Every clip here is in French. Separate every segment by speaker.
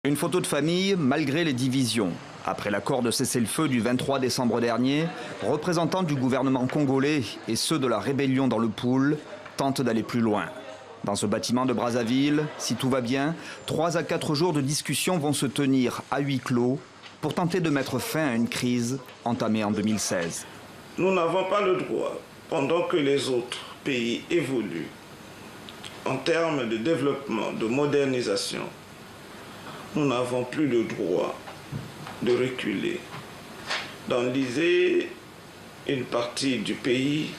Speaker 1: Une photo de famille malgré les divisions. Après l'accord de cessez-le-feu du 23 décembre dernier, représentants du gouvernement congolais et ceux de la rébellion dans le Pool tentent d'aller plus loin. Dans ce bâtiment de Brazzaville, si tout va bien, 3 à 4 jours de discussion vont se tenir à huis clos pour tenter de mettre fin à une crise entamée en 2016.
Speaker 2: Nous n'avons pas le droit, pendant que les autres pays évoluent en termes de développement, de modernisation, nous n'avons plus le droit de reculer, d'enliser une partie du pays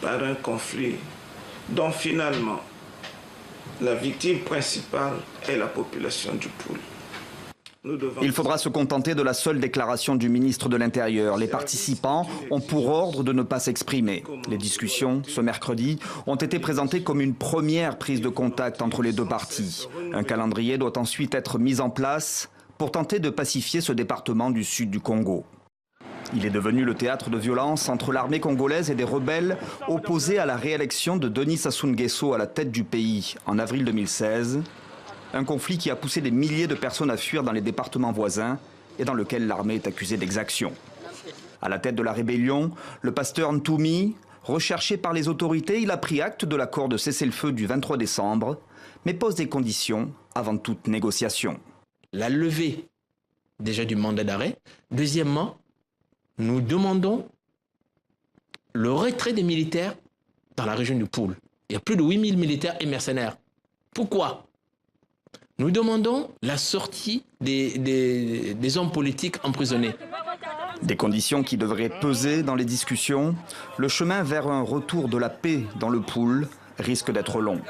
Speaker 2: par un conflit dont finalement la victime principale est la population du Pool.
Speaker 1: Il faudra se contenter de la seule déclaration du ministre de l'Intérieur. Les participants ont pour ordre de ne pas s'exprimer. Les discussions, ce mercredi, ont été présentées comme une première prise de contact entre les deux parties. Un calendrier doit ensuite être mis en place pour tenter de pacifier ce département du sud du Congo. Il est devenu le théâtre de violence entre l'armée congolaise et des rebelles opposés à la réélection de Denis Sassou Nguesso à la tête du pays en avril 2016. Un conflit qui a poussé des milliers de personnes à fuir dans les départements voisins et dans lequel l'armée est accusée d'exaction. À la tête de la rébellion, le pasteur Ntoumi, recherché par les autorités, il a pris acte de l'accord de cessez-le-feu du 23 décembre, mais pose des conditions avant toute négociation.
Speaker 3: La levée déjà du mandat d'arrêt. Deuxièmement, nous demandons le retrait des militaires dans la région du Pool. Il y a plus de 8000 militaires et mercenaires. Pourquoi ? Nous demandons la sortie des hommes politiques emprisonnés.
Speaker 1: Des conditions qui devraient peser dans les discussions. Le chemin vers un retour de la paix dans le Pool risque d'être long.